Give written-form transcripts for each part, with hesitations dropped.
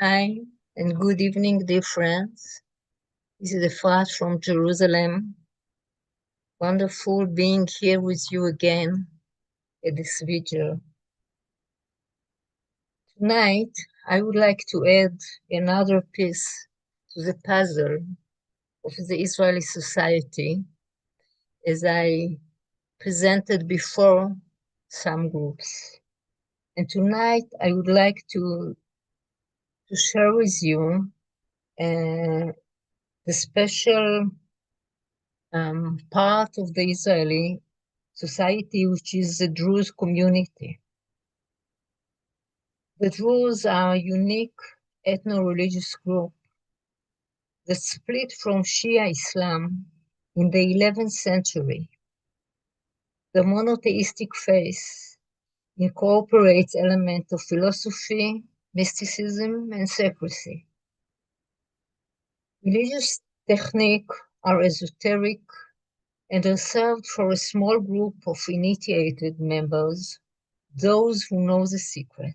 Hi, and good evening, dear friends. This is Efrat from Jerusalem. Wonderful being here with you again at this vigil. Tonight, I would like to add another piece to the puzzle of the Israeli society as I presented before some groups. And tonight, I would like to share with you the special part of the Israeli society, which is the Druze community. The Druze are a unique ethno-religious group that split from Shia Islam in the 11th century. The monotheistic faith incorporates elements of philosophy, mysticism, and secrecy. Religious techniques are esoteric and reserved for a small group of initiated members, those who know the secret.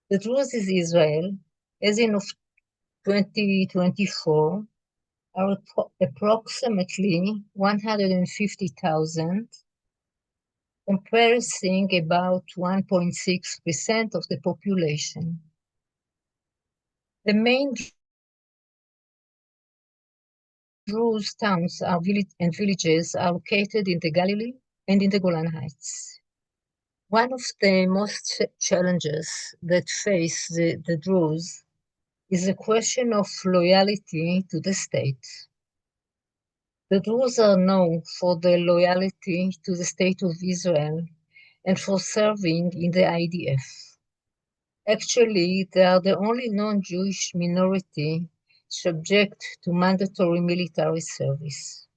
The truth is Israel, as in of 2024, are approximately 150,000, comprising about 1.6% of the population. The main Druze towns and villages are located in the Galilee and in the Golan Heights. One of the most challenges that face the Druze is a question of loyalty to the state. The Druze are known for their loyalty to the state of Israel and for serving in the IDF. Actually, they are the only non-Jewish minority subject to mandatory military service.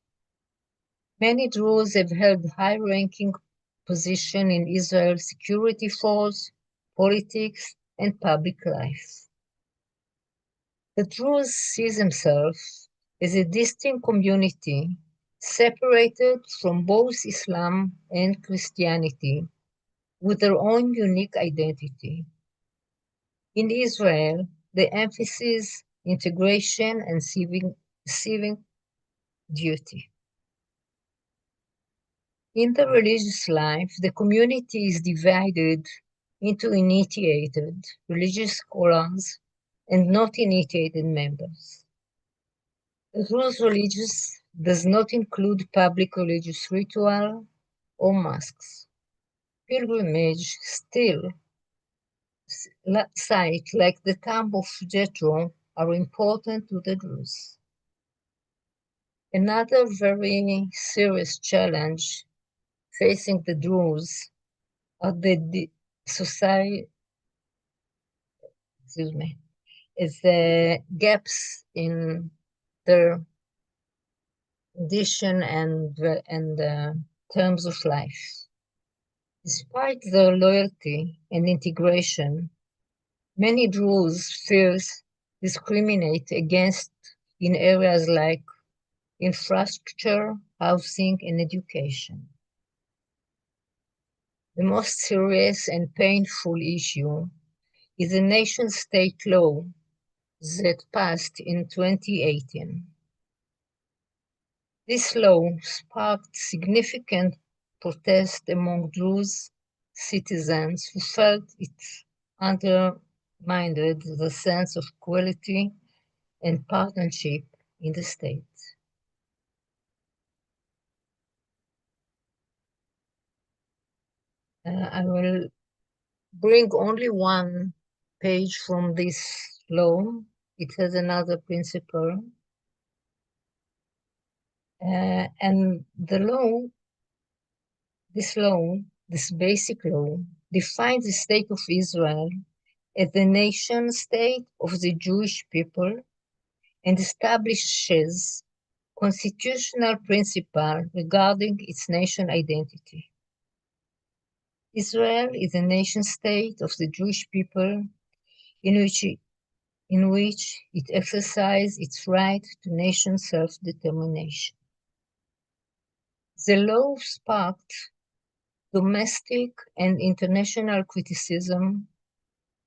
Many Druze have held high-ranking positions in Israel's security force, politics, and public life. The Druze sees themselves as a distinct community separated from both Islam and Christianity, with their own unique identity. In Israel, they emphasize integration and civic duty. In the religious life, the community is divided into initiated religious scholars and not initiated members. The Druze religious does not include public religious ritual or masks. Pilgrimage still sites like the tomb of Jethro are important to the Druze. Another very serious challenge facing the Druze are the society, is the gaps in their condition and terms of life. Despite their loyalty and integration, many Druze fears discriminate against in areas like infrastructure, housing, and education. The most serious and painful issue is a nation-state law that passed in 2018. This law sparked significant protest among Druze citizens who felt it undermined the sense of equality and partnership in the state. I will bring only one page from this law. It has another principle. And this basic law, defines the state of Israel as the nation state of the Jewish people and establishes constitutional principles regarding its nation identity. Israel is a nation state of the Jewish people in which it exercises its right to nation self-determination. The law sparked domestic and international criticism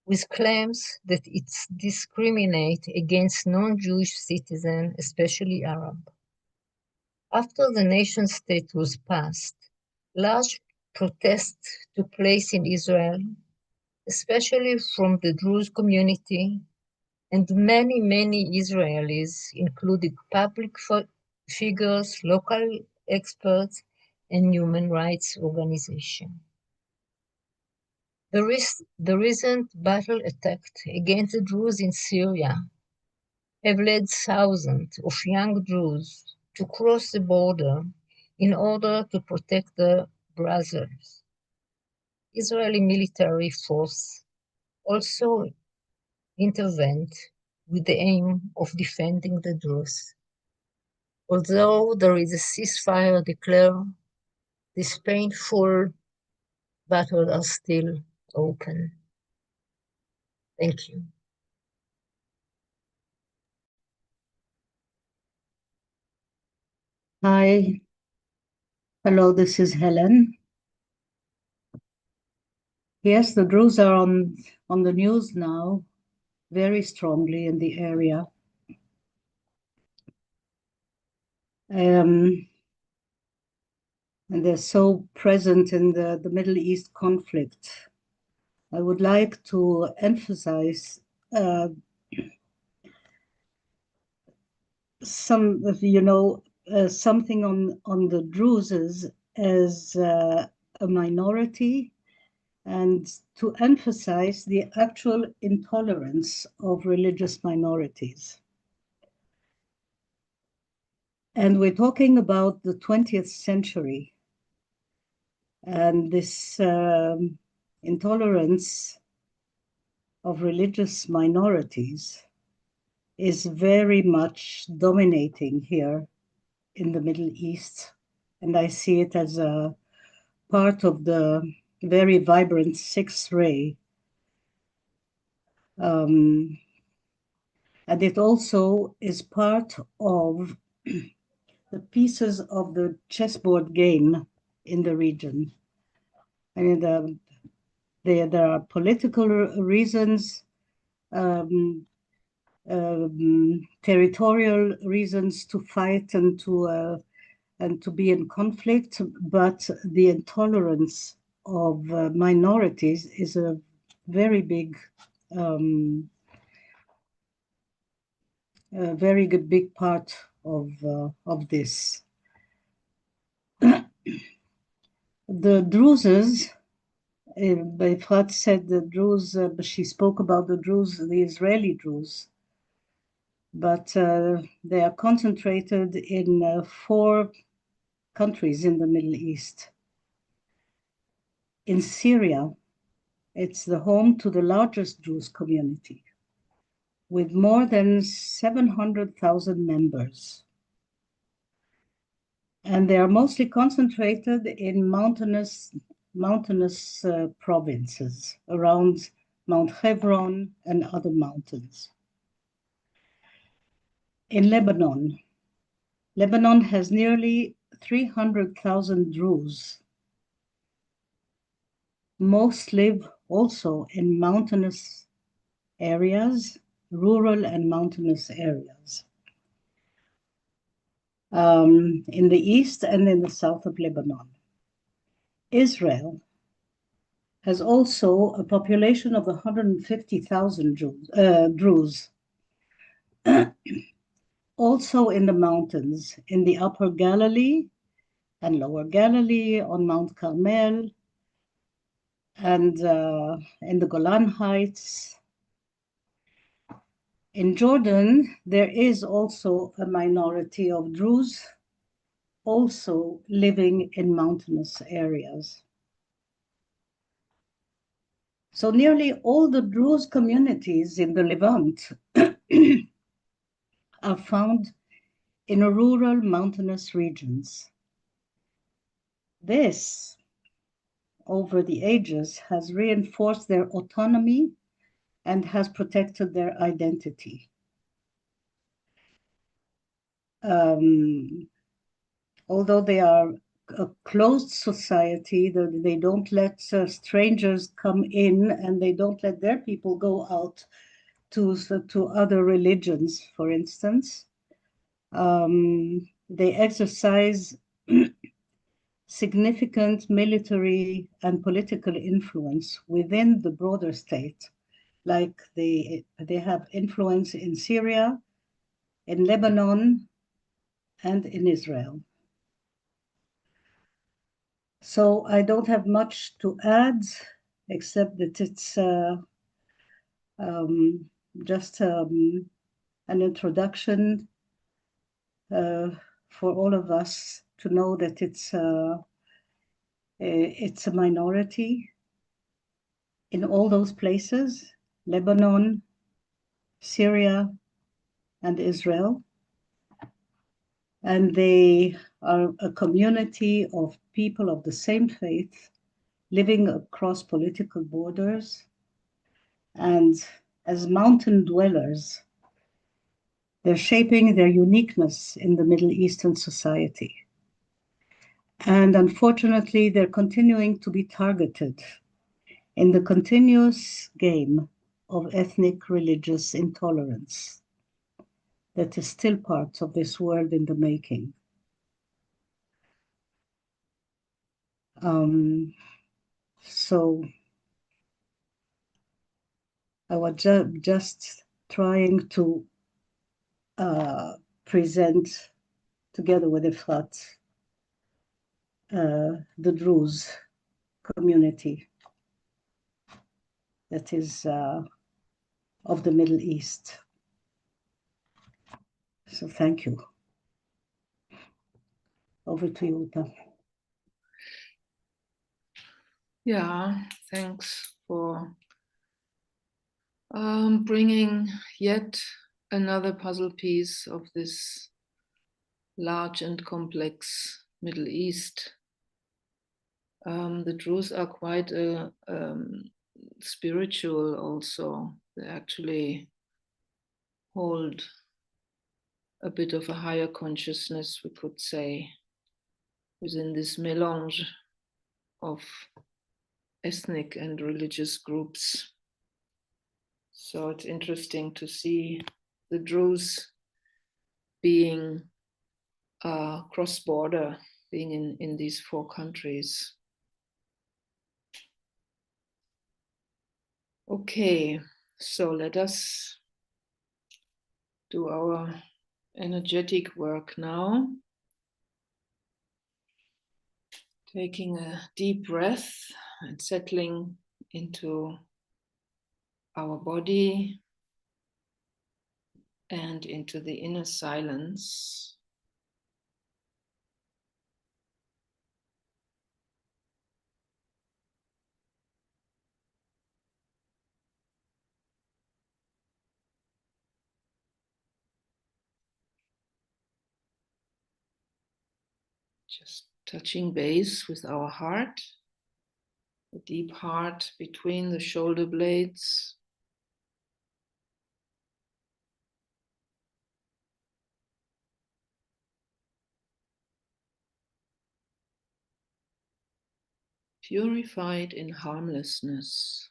with claims that it discriminates against non-Jewish citizens, especially Arab. After the nation-state was passed, large protests took place in Israel, especially from the Druze community, and many Israelis, including public figures, local experts, and human rights organizations. The recent battle attacks against the Druze in Syria have led thousands of young Druze to cross the border in order to protect their brothers. Israeli military force also intervened with the aim of defending the Druze. Although there is a ceasefire declared, these painful battles are still open. Thank you. Hi, hello, this is Helen. Yes, the Druze are on the news now, very strongly in the area. And they're so present in the Middle East conflict. I would like to emphasize some of, something on the Druzes as a minority, and to emphasize the actual intolerance of religious minorities. And we're talking about the 20th century, and this intolerance of religious minorities is very much dominating here in the Middle East. And I see it as a part of the very vibrant sixth ray. And it also is part of the pieces of the chessboard game in the region. I mean, there are political reasons, territorial reasons to fight and to be in conflict, but the intolerance of minorities is a very big, a very good big part of this. The Druzes, Efrat said the Druze, she spoke about the Druze, the Israeli Druze, but they are concentrated in 4 countries in the Middle East. In Syria, it's the home to the largest Druze community, with more than 700,000 members. And they are mostly concentrated in mountainous provinces around Mount Hebron and other mountains. In Lebanon has nearly 300,000 Druze. Most live also in mountainous areas, rural and mountainous areas, in the east and in the south of Lebanon. Israel has also a population of 150,000 Druze, also in the mountains, in the Upper Galilee and Lower Galilee, on Mount Carmel, and in the Golan Heights. In Jordan, there is also a minority of Druze, also living in mountainous areas. So nearly all the Druze communities in the Levant are found in rural mountainous regions. This, over the ages, has reinforced their autonomy and has protected their identity. Although they are a closed society. They don't let strangers come in, and they don't let their people go out to other religions, for instance. They exercise significant military and political influence within the broader state, like they have influence in Syria, in Lebanon, and in Israel. So I don't have much to add, except that it's um, just an introduction for all of us to know that it's a minority in all those places, Lebanon, Syria, and Israel. And they are a community of people of the same faith living across political borders. And as mountain dwellers, they're shaping their uniqueness in the Middle Eastern society. And unfortunately, they're continuing to be targeted in the continuous game of ethnic religious intolerance that is still part of this world in the making. So I was just trying to present, together with Efrat, the Druze community that is of the Middle East. So thank you. Over to you, Uta. Yeah, thanks for bringing yet another puzzle piece of this large and complex Middle East. The Druze are quite spiritual also. They actually hold a bit of a higher consciousness, we could say, within this melange of ethnic and religious groups. So it's interesting to see the Druze being cross-border, being in these 4 countries. Okay, so let us do our energetic work now. Taking a deep breath and settling into our body and into the inner silence. Just touching base with our heart, the deep heart between the shoulder blades. Purified in harmlessness.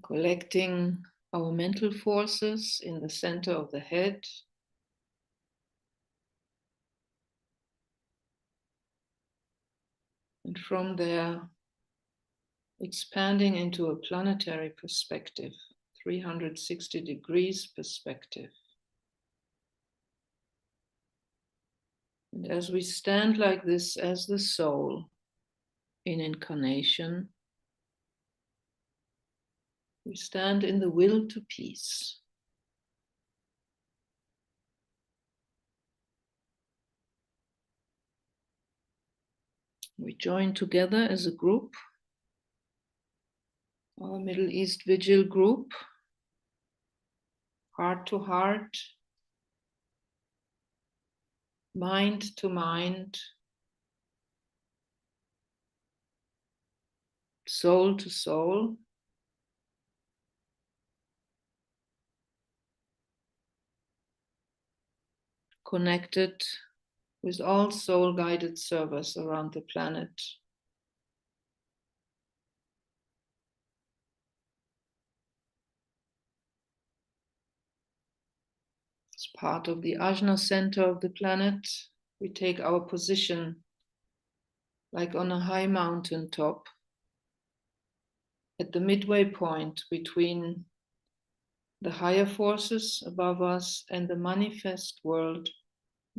Collecting our mental forces in the center of the head. And from there, expanding into a planetary perspective, 360 degrees perspective. And as we stand like this as the soul in incarnation, we stand in the will to peace. We join together as a group, our Middle East Vigil group, heart to heart, mind to mind, soul to soul. connected with all soul-guided servers around the planet. As part of the Ajna center of the planet, we take our position like on a high mountain top at the midway point between the higher forces above us and the manifest world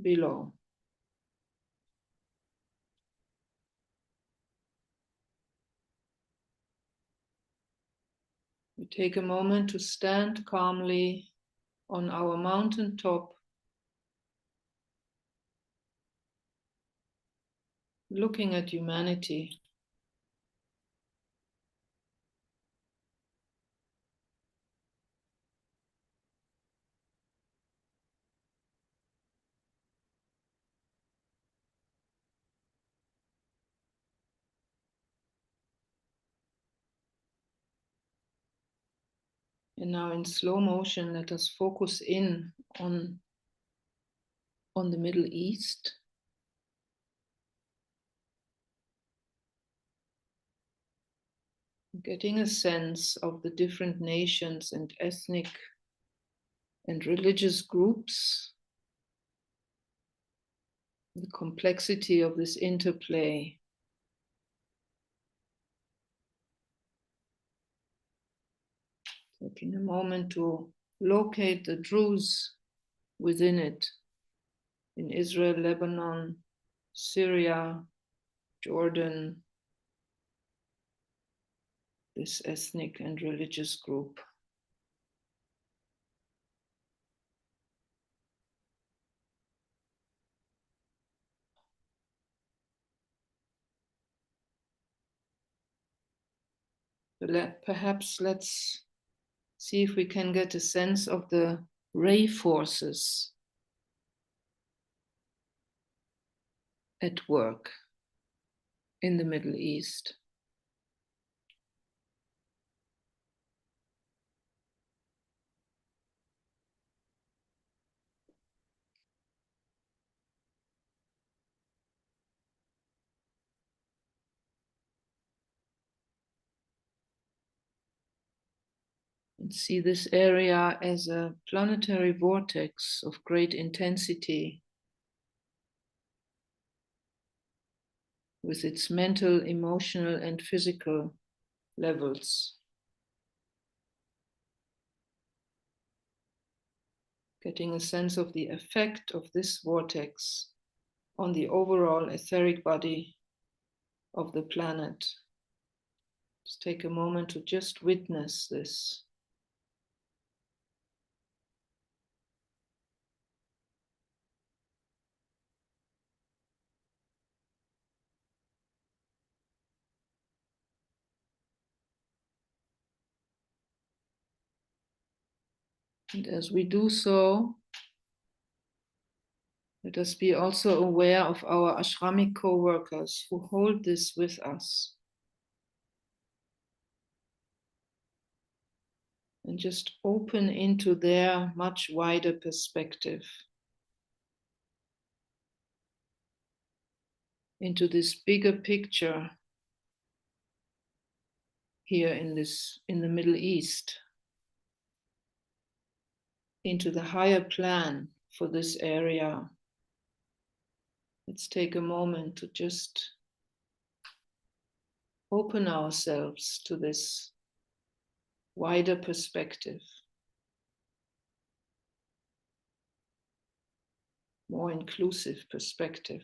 below. We take a moment to stand calmly on our mountain top, looking at humanity. And now in slow motion, let us focus in on the Middle East. Getting a sense of the different nations and ethnic and religious groups, the complexity of this interplay. Taking a moment to locate the Druze within it, in Israel, Lebanon, Syria, Jordan, this ethnic and religious group. Perhaps let's see if we can get a sense of the ray forces at work in the Middle East. And see this area as a planetary vortex of great intensity, with its mental, emotional, and physical levels. Getting a sense of the effect of this vortex on the overall etheric body of the planet. Just take a moment to just witness this. And as we do so, let us be also aware of our ashramic co-workers who hold this with us. And just open into their much wider perspective, into this bigger picture here in the Middle East, into the higher plan for this area. Let's take a moment to just open ourselves to this wider perspective, more inclusive perspective.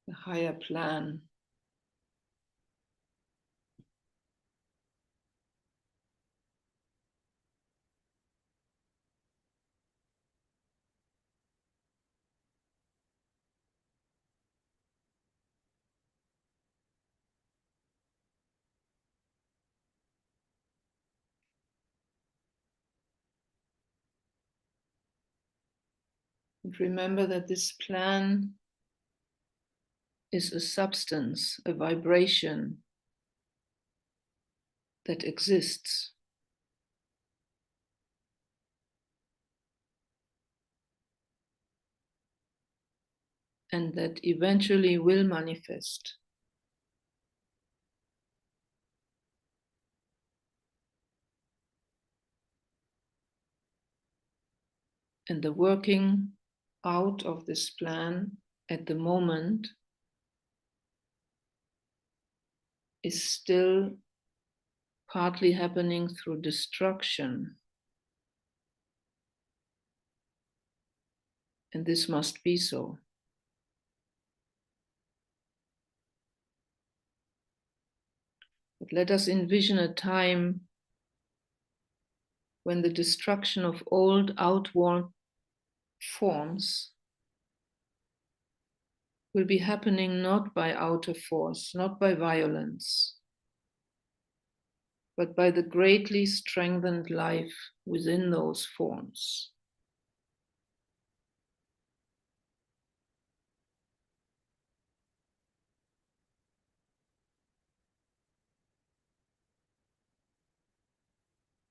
The higher plan. And remember that this plan is a substance, a vibration that exists. And that eventually will manifest. And the working out of this plan at the moment is still partly happening through destruction. And this must be so. But let us envision a time when the destruction of old outworn forms will be happening not by outer force, not by violence, but by the greatly strengthened life within those forms.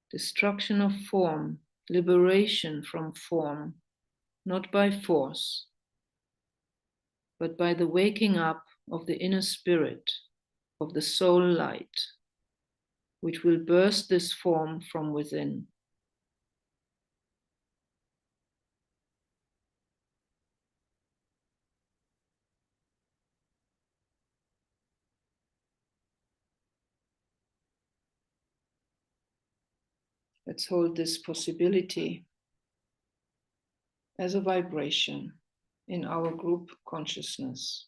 Destruction of form, liberation from form, not by force, but by the waking up of the inner spirit, of the soul light, which will burst this form from within. Let's hold this possibility as a vibration in our group consciousness.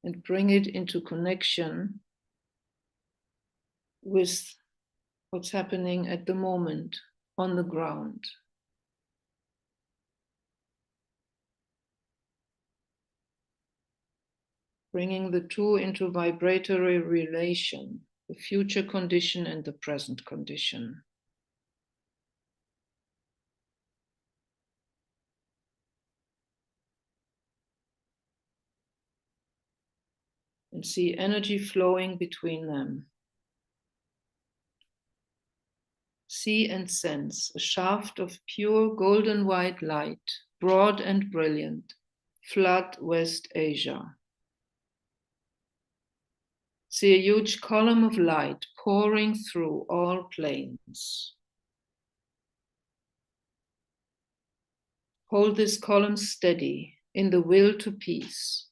And bring it into connection with what's happening at the moment on the ground. Bringing the two into vibratory relation, the future condition and the present condition. And see energy flowing between them. See and sense a shaft of pure golden white light, broad and brilliant, flood West Asia. See a huge column of light pouring through all planes. Hold this column steady in the will to peace.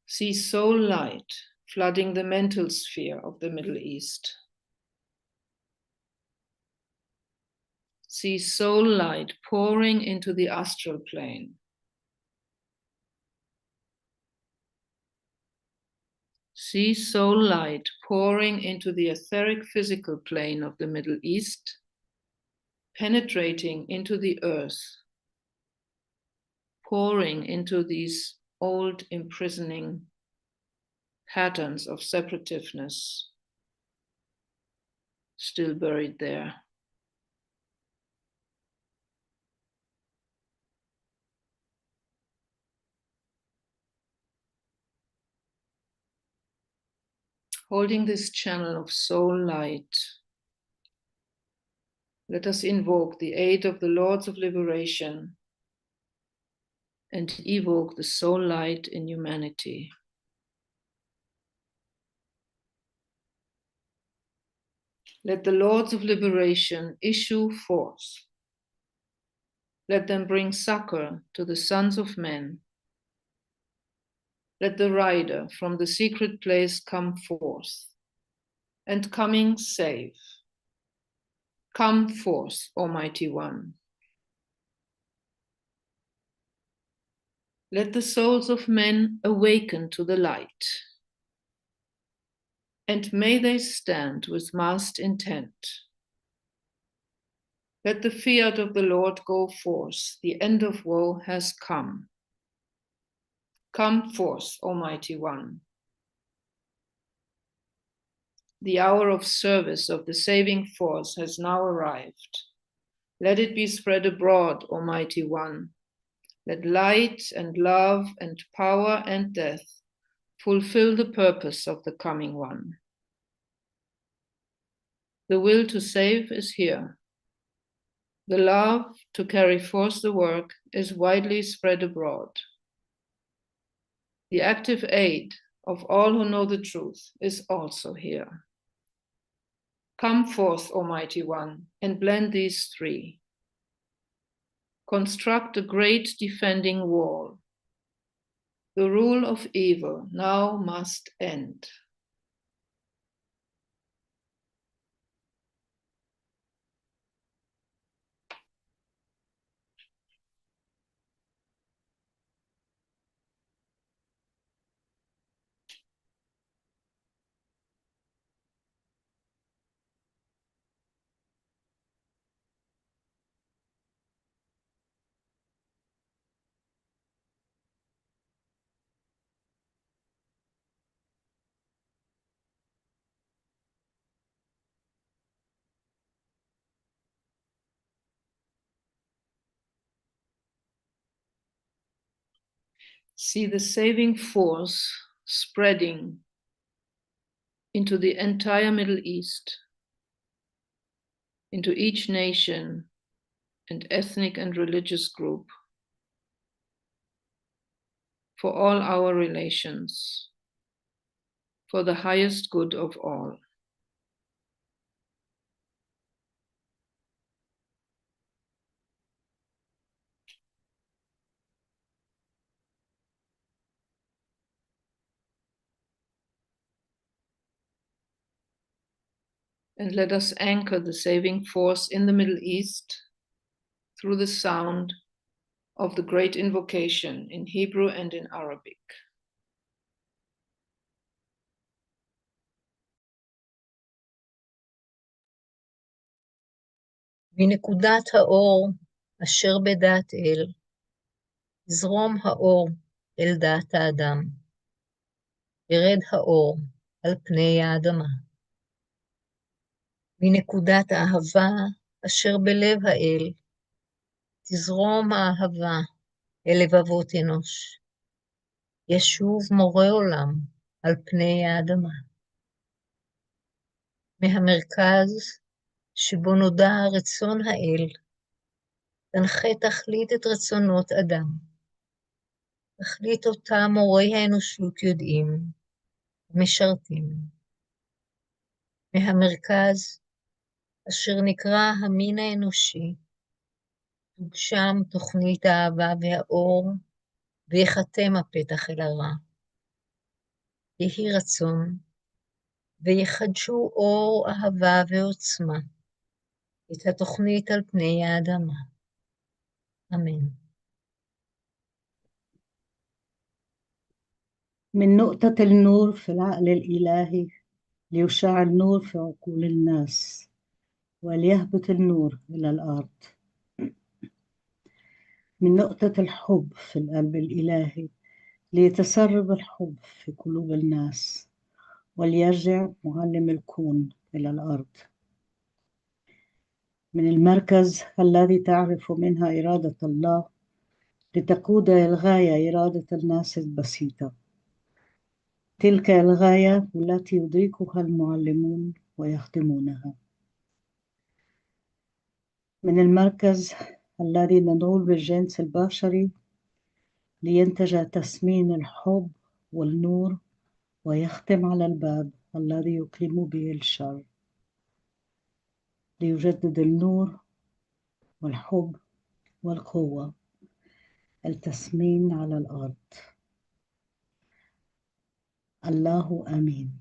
See soul light flooding the mental sphere of the Middle East. See soul light pouring into the astral plane. See soul light pouring into the etheric physical plane of the Middle East, penetrating into the earth, pouring into these old imprisoning patterns of separativeness still buried there. Holding this channel of soul light, let us invoke the aid of the Lords of Liberation and evoke the soul light in humanity. Let the Lords of Liberation issue forth. Let them bring succor to the sons of men. Let the rider from the secret place come forth, and coming save. Come forth, Almighty One. Let the souls of men awaken to the light, and may they stand with masked intent. Let the fiat of the Lord go forth, the end of woe has come. Come forth, Almighty One. The hour of service of the saving force has now arrived. Let it be spread abroad, Almighty One. Let light and love and power and death fulfill the purpose of the coming one. The will to save is here. The love to carry forth the work is widely spread abroad. The active aid of all who know the truth is also here. Come forth, Almighty One, and blend these three. Construct a great defending wall. The rule of evil now must end. See the saving force spreading into the entire Middle East, into each nation and ethnic and religious group, for all our relations, for the highest good of all. And let us anchor the saving force in the Middle East through the sound of the great invocation in Hebrew and in Arabic. מנקודת האור אשר בדעת אל, יזרום האור אל דעת האדם. ירד האור על פני האדמה. מנקודת האהבה אשר בלב האל, תזרום האהבה אל לבבות אנוש. ישוב מורה עולם על פני האדמה. מהמרכז שבו נודע רצון האל, תנחה תכלית את רצונות אדם. תכלית אותה מורי האנושות יודעים ומשרתים. מהמרכז אשר נקרא המין האנושי, תוגשם תוכנית האהבה והאור, ויחתם הפתח אל הרע. יהי רצון, ויחדשו אור, אהבה ועוצמה, את התוכנית על פני האדמה. אמן. من نقطة النور في العقل الإلهي ليشع النور في عقول الناس وليهبط النور إلى الأرض. من نقطة الحب في القلب الإلهي ليتسرب الحب في قلوب الناس وليرجع معلم الكون إلى الأرض. من المركز الذي تعرف منها إرادة الله لتقود الغاية إرادة الناس البسيطة. تلك الغاية التي يدركها المعلمون ويخدمونها. من المركز الذي ندعو بالجنس البشري لينتج تسمين الحب والنور ويختم على الباب الذي يقيم به الشر، ليجدد النور والحب والقوة، التسمين على الأرض. الله آمين.